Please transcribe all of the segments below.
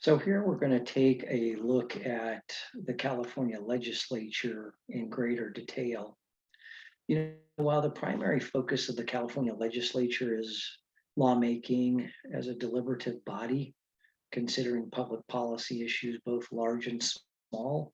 So here we're going to take a look at the California Legislature in greater detail. While the primary focus of the California Legislature is lawmaking as a deliberative body, considering public policy issues both large and small,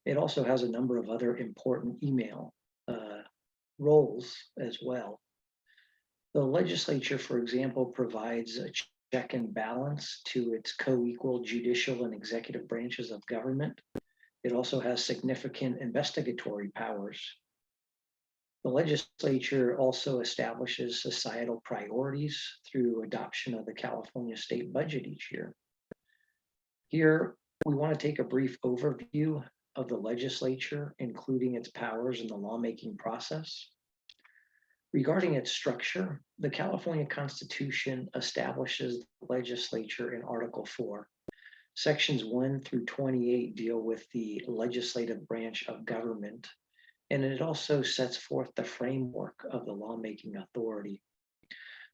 it also has a number of other important email uh, roles as well. The legislature, for example, provides a check and balance to its co-equal judicial and executive branches of government. It also has significant investigatory powers. The legislature also establishes societal priorities through adoption of the California state budget each year. Here, we want to take a brief overview of the legislature, including its powers in the lawmaking process. Regarding its structure, the California Constitution establishes the legislature in Article 4. Sections 1 through 28 deal with the legislative branch of government, and it also sets forth the framework of the lawmaking authority.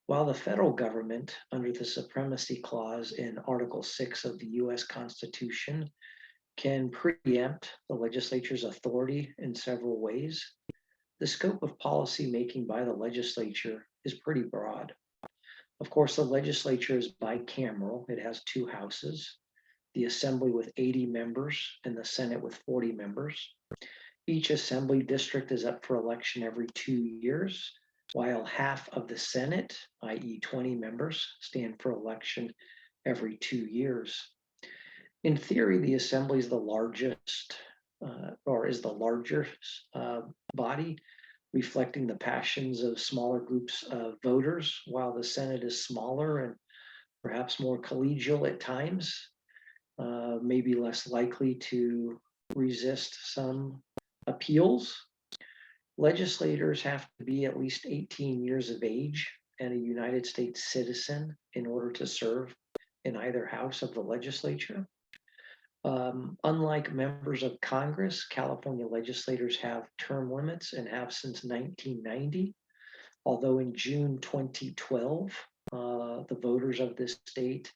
While the federal government, under the Supremacy Clause in Article 6 of the US Constitution, can preempt the legislature's authority in several ways, the scope of policy making by the legislature is pretty broad. Of course, the legislature is bicameral. It has two houses, the Assembly with 80 members and the Senate with 40 members. Each Assembly district is up for election every 2 years, while half of the Senate, i.e. 20 members, stand for election every 2 years. In theory, the Assembly is the largest is the larger body, reflecting the passions of smaller groups of voters, while the Senate is smaller and perhaps more collegial at times, maybe less likely to resist some appeals. Legislators have to be at least 18 years of age and a United States citizen in order to serve in either house of the legislature. Unlike members of Congress, California legislators have term limits and have since 1990. Although in June 2012, the voters of this state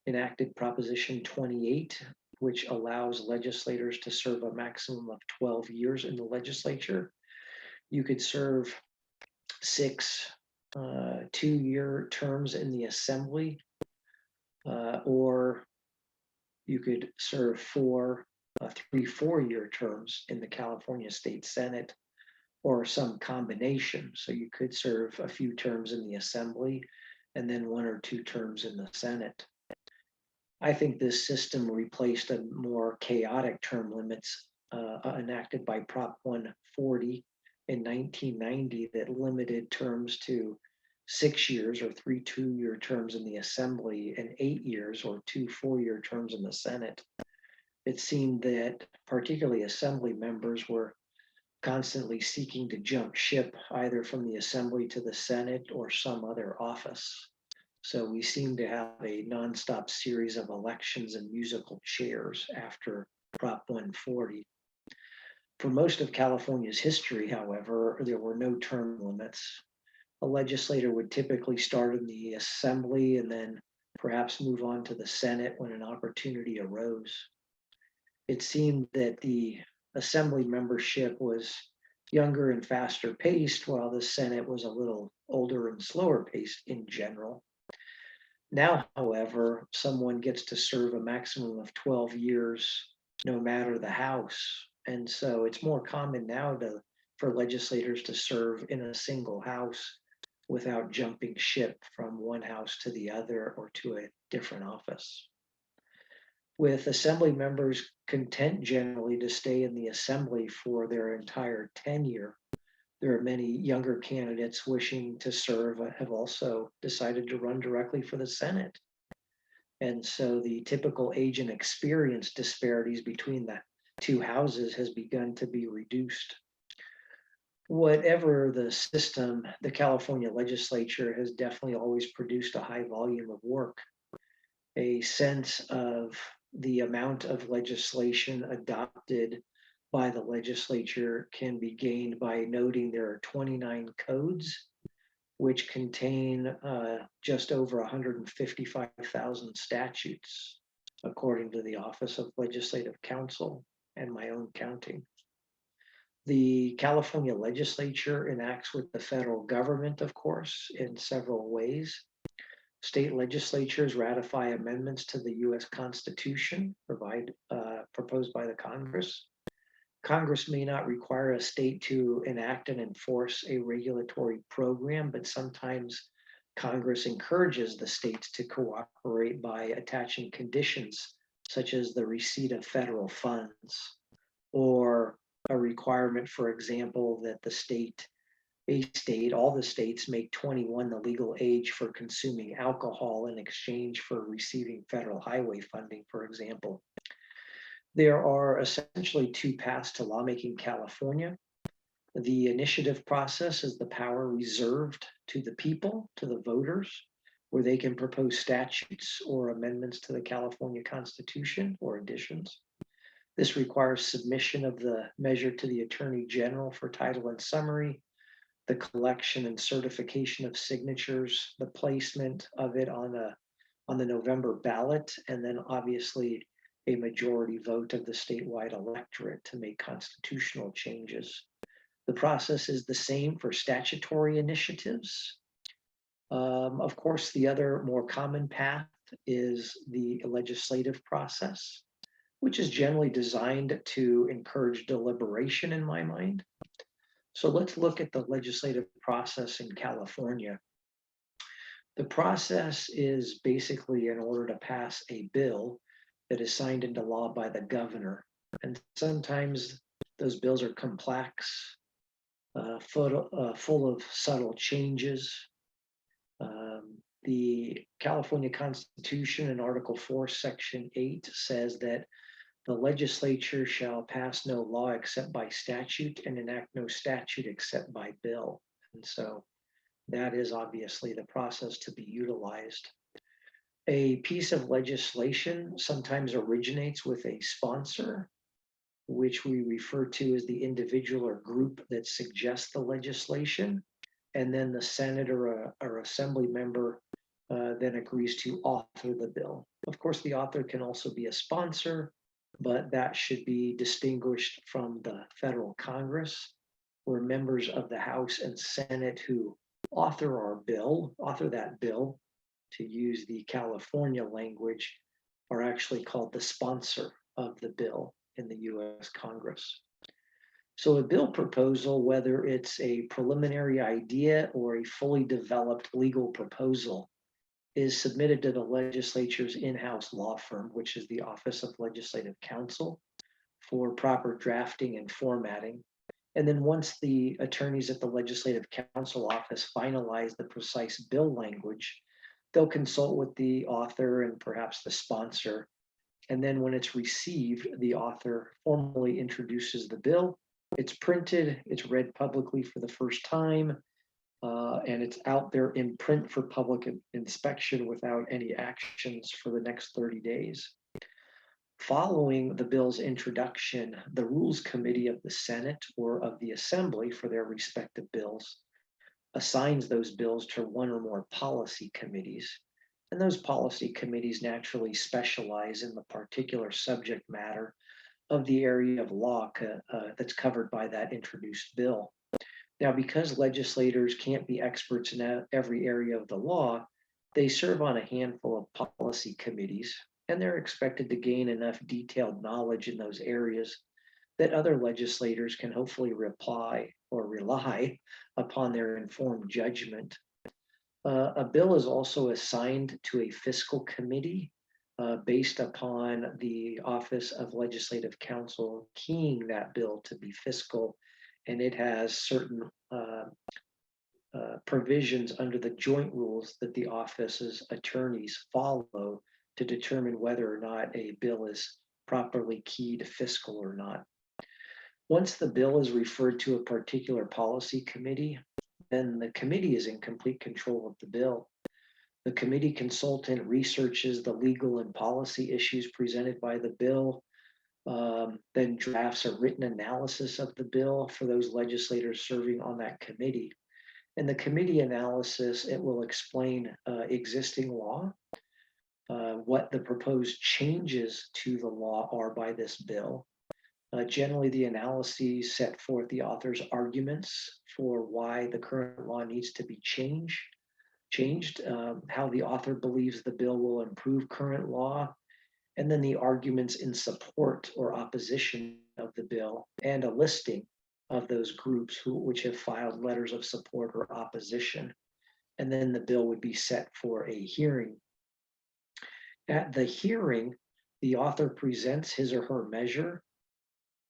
enacted Proposition 28, which allows legislators to serve a maximum of 12 years in the legislature. You could serve 6 2-year terms in the Assembly, or you could serve 4 3 4-year terms in the California State Senate, or some combination. So you could serve a few terms in the Assembly and then 1 or 2 terms in the Senate. I think this system replaced a more chaotic term limits enacted by Prop 140 in 1990 that limited terms to 6 years or 3 2-year terms in the Assembly and 8 years or 2 4-year terms in the Senate. It seemed that particularly Assembly members were constantly seeking to jump ship either from the Assembly to the Senate or some other office. So we seem to have a nonstop series of elections and musical chairs after Prop 140. For most of California's history, however, there were no term limits. A legislator would typically start in the Assembly and then perhaps move on to the Senate when an opportunity arose. It seemed that the Assembly membership was younger and faster paced, while the Senate was a little older and slower paced in general. Now, however, someone gets to serve a maximum of 12 years, no matter the House. And so it's more common now for legislators to serve in a single House without jumping ship from one House to the other or to a different office. With Assembly members content generally to stay in the Assembly for their entire tenure, there are many younger candidates wishing to serve have also decided to run directly for the Senate. And so the typical age and experience disparities between the two houses has begun to be reduced. Whatever the system, the California legislature has definitely always produced a high volume of work. A sense of the amount of legislation adopted by the legislature can be gained by noting there are 29 codes, which contain just over 155,000 statutes. according to the Office of Legislative Counsel and my own counting. The California Legislature enacts with the federal government, of course, in several ways. State legislatures ratify amendments to the U.S. Constitution proposed by the Congress. Congress may not require a state to enact and enforce a regulatory program, but sometimes Congress encourages the states to cooperate by attaching conditions such as the receipt of federal funds or a requirement, for example, that all the states make 21 the legal age for consuming alcohol in exchange for receiving federal highway funding, for example. There are essentially two paths to lawmaking in California. The initiative process is the power reserved to the people, to the voters, where they can propose statutes or amendments to the California Constitution or additions. This requires submission of the measure to the Attorney General for title and summary, the collection and certification of signatures, the placement of it on the November ballot, and then obviously a majority vote of the statewide electorate to make constitutional changes. The process is the same for statutory initiatives. Of course, the other more common path is the legislative process, which is generally designed to encourage deliberation in my mind. So let's look at the legislative process in California. The process is basically in order to pass a bill that is signed into law by the governor. And sometimes those bills are complex, full of subtle changes. The California Constitution in Article 4, Section 8 says that the legislature shall pass no law except by statute and enact no statute except by bill. And so that is obviously the process to be utilized. A piece of legislation sometimes originates with a sponsor, which we refer to as the individual or group that suggests the legislation. And then the Senate or Assembly member then agrees to author the bill. Of course, the author can also be a sponsor, but that should be distinguished from the federal Congress, where members of the House and Senate who author that bill, to use the California language, are actually called the sponsor of the bill in the US Congress. So a bill proposal, whether it's a preliminary idea or a fully developed legal proposal, is submitted to the legislature's in-house law firm, which is the Office of Legislative Counsel, for proper drafting and formatting. And then once the attorneys at the Legislative Counsel office finalize the precise bill language, they'll consult with the author and perhaps the sponsor. And then when it's received, the author formally introduces the bill. It's printed, it's read publicly for the first time, and it's out there in print for public inspection without any actions for the next 30 days. Following the bill's introduction, the Rules Committee of the Senate or of the Assembly for their respective bills assigns those bills to one or more policy committees. And those policy committees naturally specialize in the particular subject matter of the area of law that's covered by that introduced bill. Now, because legislators can't be experts in every area of the law, they serve on a handful of policy committees, and they're expected to gain enough detailed knowledge in those areas that other legislators can hopefully rely upon their informed judgment. A bill is also assigned to a fiscal committee based upon the Office of Legislative Counsel keying that bill to be fiscal, and it has certain provisions under the joint rules that the office's attorneys follow to determine whether or not a bill is properly keyed fiscal or not. Once the bill is referred to a particular policy committee, then the committee is in complete control of the bill. The committee consultant researches the legal and policy issues presented by the bill, then drafts a written analysis of the bill for those legislators serving on that committee. In the committee analysis, it will explain existing law, what the proposed changes to the law are by this bill. Generally, the analyses set forth the author's arguments for why the current law needs to be changed, how the author believes the bill will improve current law, and then the arguments in support or opposition of the bill, and a listing of those groups which have filed letters of support or opposition. And then the bill would be set for a hearing. At the hearing, the author presents his or her measure.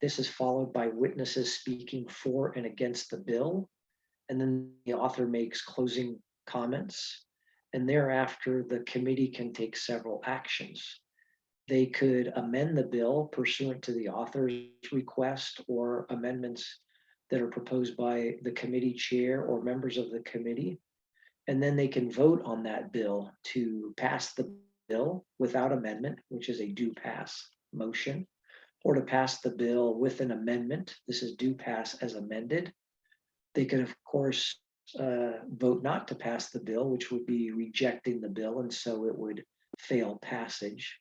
This is followed by witnesses speaking for and against the bill. And then the author makes closing comments. And thereafter, the committee can take several actions. They could amend the bill pursuant to the author's request or amendments that are proposed by the committee chair or members of the committee. And then they can vote on that bill to pass the bill without amendment, which is a do pass motion, or to pass the bill with an amendment. This is do pass as amended. They could, of course, vote not to pass the bill, which would be rejecting the bill, and so it would fail passage.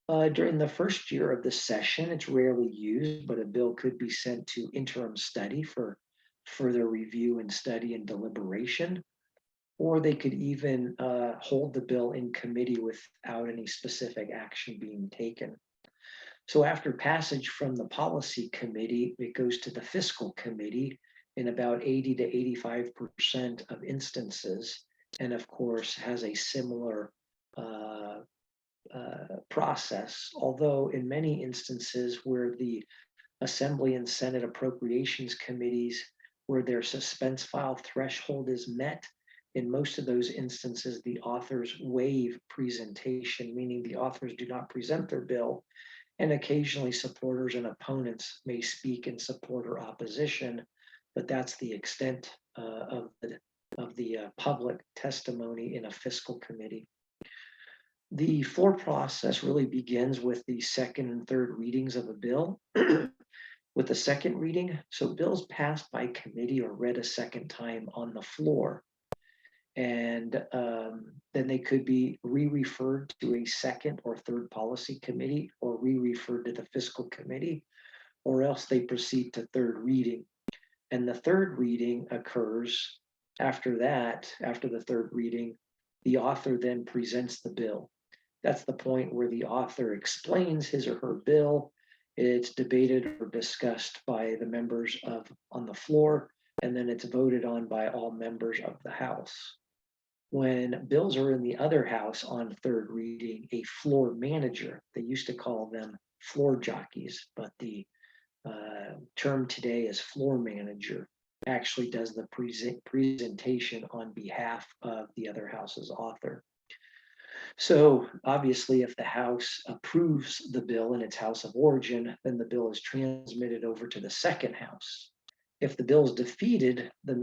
During the first year of the session, it's rarely used, but a bill could be sent to interim study for further review and study and deliberation, or they could even hold the bill in committee without any specific action being taken. So after passage from the policy committee, it goes to the fiscal committee in about 80 to 85% of instances, and of course has a similar process, although in many instances where the Assembly and Senate Appropriations Committees, where their suspense file threshold is met, in most of those instances, the authors waive presentation, meaning the authors do not present their bill, and occasionally supporters and opponents may speak in support or opposition, but that's the extent of the public testimony in a fiscal committee. The floor process really begins with the second and third readings of a bill. With the second reading, so bills passed by committee are read a second time on the floor. And then they could be re-referred to a second or third policy committee or re-referred to the fiscal committee, or else they proceed to third reading. And the third reading occurs after that, after the third reading, the author then presents the bill. That's the point where the author explains his or her bill. It's debated or discussed by the members on the floor, and then it's voted on by all members of the House. When bills are in the other house on third reading, a floor manager, they used to call them floor jockeys, but the term today is floor manager, actually does the presentation on behalf of the other house's author. So obviously, if the House approves the bill in its house of origin, then the bill is transmitted over to the second house. If the bill is defeated, the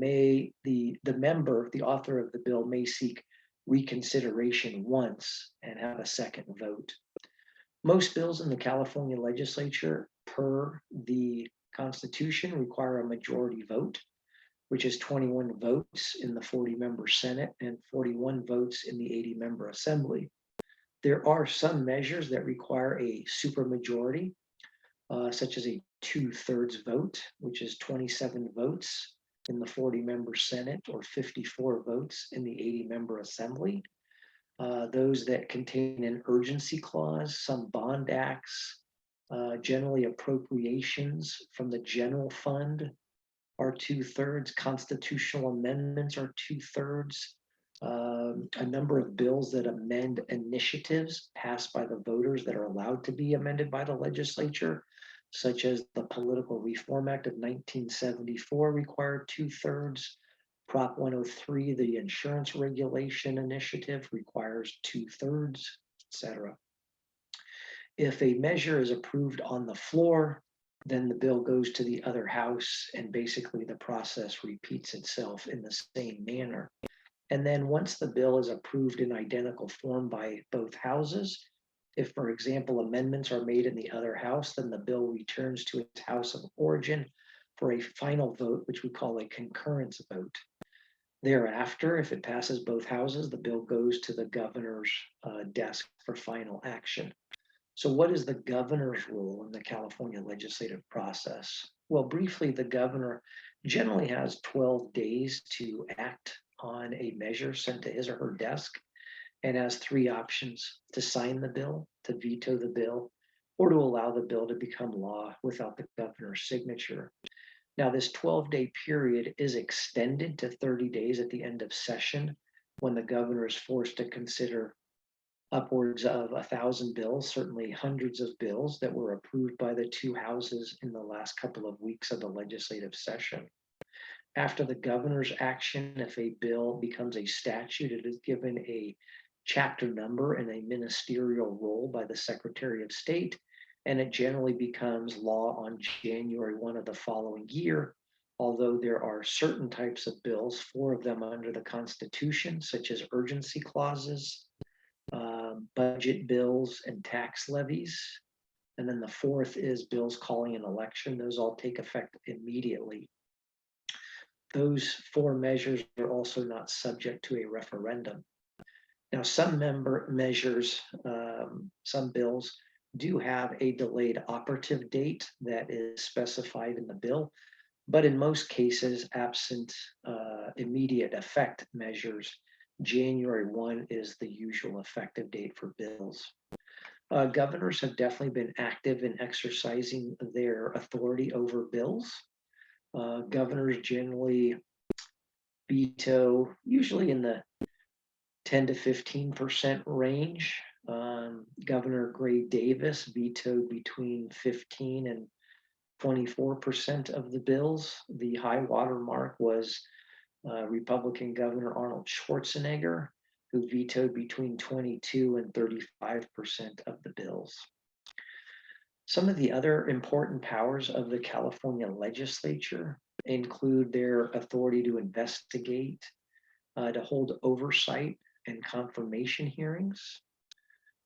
member, the author of the bill, may seek reconsideration once and have a second vote. Most bills in the California legislature, per the Constitution, require a majority vote, which is 21 votes in the 40-member Senate and 41 votes in the 80-member Assembly. There are some measures that require a supermajority, such as a 2/3 vote, which is 27 votes in the 40-member Senate or 54 votes in the 80-member Assembly. Those that contain an urgency clause, some bond acts, generally appropriations from the general fund are 2/3, constitutional amendments are 2/3. A number of bills that amend initiatives passed by the voters that are allowed to be amended by the legislature, such as the Political Reform Act of 1974 required 2/3. Prop 103, the insurance regulation initiative, requires 2/3, etc. If a measure is approved on the floor, then the bill goes to the other house and basically the process repeats itself in the same manner. And then once the bill is approved in identical form by both houses, if, for example, amendments are made in the other house, then the bill returns to its house of origin for a final vote, which we call a concurrence vote. Thereafter, if it passes both houses, the bill goes to the governor's desk for for final action. So what is the governor's role in the California legislative process? Well, briefly, the governor generally has 12 days to act on a measure sent to his or her desk and has three options: to sign the bill, to veto the bill, or to allow the bill to become law without the governor's signature. Now, this 12-day period is extended to 30 days at the end of session when the governor is forced to consider upwards of 1,000 bills, certainly hundreds of bills that were approved by the two houses in the last couple of weeks of the legislative session. After the governor's action, if a bill becomes a statute, it is given a chapter number and a ministerial role by the Secretary of State, and it generally becomes law on January 1 of the following year. Although there are certain types of bills, 4 of them under the Constitution, such as urgency clauses, budget bills, and tax levies. And then the 4th is bills calling an election. Those all take effect immediately. Those 4 measures are also not subject to a referendum. Now, some measures, some bills do have a delayed operative date that is specified in the bill, but in most cases, absent immediate effect measures, January 1 is the usual effective date for bills. Governors have definitely been active in exercising their authority over bills. Governors generally veto, usually in the 10 to 15% range. Governor Gray Davis vetoed between 15 and 24% of the bills. The high water mark was Republican Governor Arnold Schwarzenegger, who vetoed between 22 and 35% of the bills. Some of the other important powers of the California legislature include their authority to investigate, to hold oversight and confirmation hearings.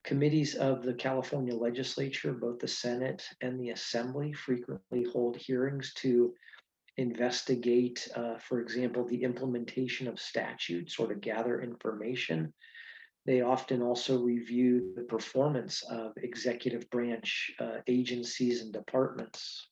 Committees of the California legislature, both the Senate and the Assembly, frequently hold hearings to investigate, for example, the implementation of statutes or to gather information. They often also review the performance of executive branch agencies and departments.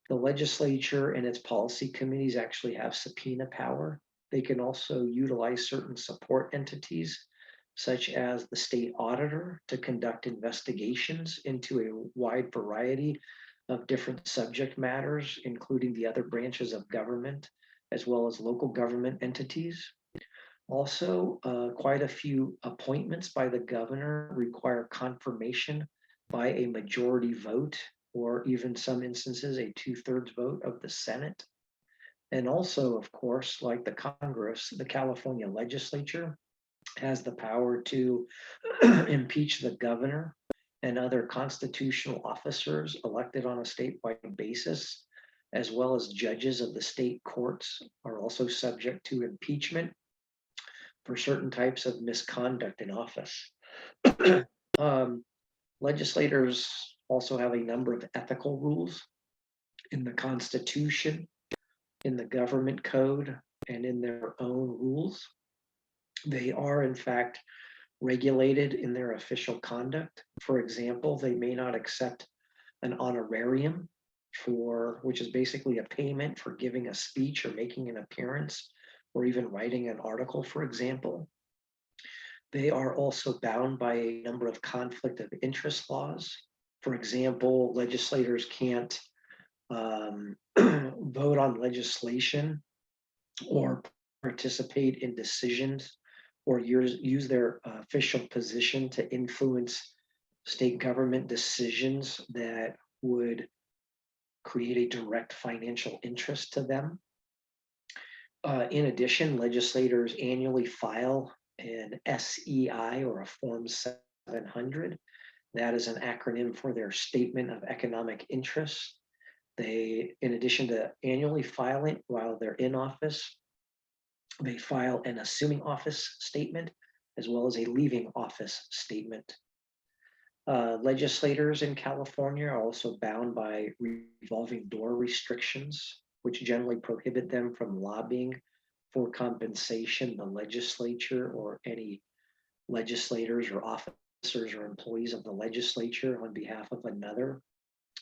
The legislature and its policy committees actually have subpoena power. They can also utilize certain support entities, such as the state auditor, to conduct investigations into a wide variety of different subject matters, including the other branches of government, as well as local government entities. Also, quite a few appointments by the governor require confirmation by a majority vote, or even some instances, a 2/3 vote of the Senate. And also, of course, like the Congress, the California legislature has the power to impeach the governor and other constitutional officers elected on a statewide basis, as well as judges of the state courts are also subject to impeachment for certain types of misconduct in office. Legislators also have a number of ethical rules in the Constitution, in the government code, and in their own rules. They are, in fact, regulated in their official conduct. For example, they may not accept an honorarium which is basically a payment for giving a speech or making an appearance or even writing an article, for example. They are also bound by a number of conflict of interest laws. For example, legislators can't vote on legislation or participate in decisions or use their official position to influence state government decisions that would create a direct financial interest to them. In addition, legislators annually file an SEI, or a Form 700. That is an acronym for their Statement of Economic Interest. They, in addition to annually filing while they're in office, they file an assuming office statement as well as a leaving office statement. Legislators in California are also bound by revolving door restrictions, which generally prohibit them from lobbying for compensation, the legislature or any legislators or office officers or employees of the legislature on behalf of another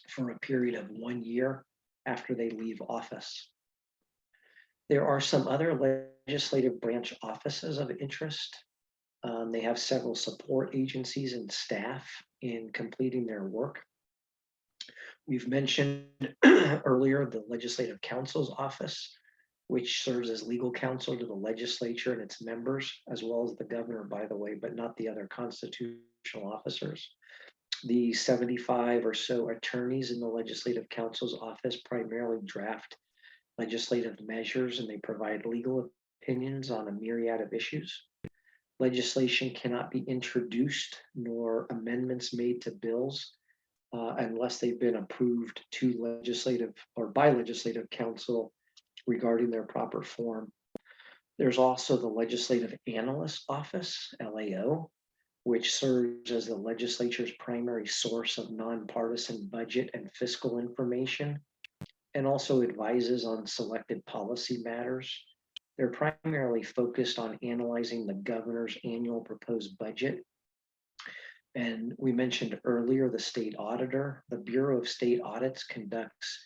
for a period of 1 year after they leave office. There are some other legislative branch offices of interest. They have several support agencies and staff in completing their work. We've mentioned earlier the Legislative Counsel's Office, which serves as legal counsel to the legislature and its members, as well as the governor, by the way, but not the other constitutional officers. The 75 or so attorneys in the Legislative Counsel's Office primarily draft legislative measures, and they provide legal opinions on a myriad of issues. Legislation cannot be introduced nor amendments made to bills unless they've been approved to legislative or by legislative council regarding their proper form. There's also the Legislative Analyst Office, LAO, which serves as the legislature's primary source of nonpartisan budget and fiscal information, and also advises on selected policy matters. They're primarily focused on analyzing the governor's annual proposed budget. And we mentioned earlier the state auditor. The Bureau of State Audits conducts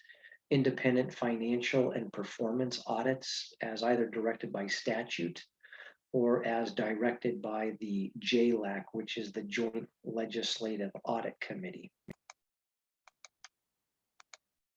independent financial and performance audits as either directed by statute or as directed by the JLAC, which is the Joint Legislative Audit Committee.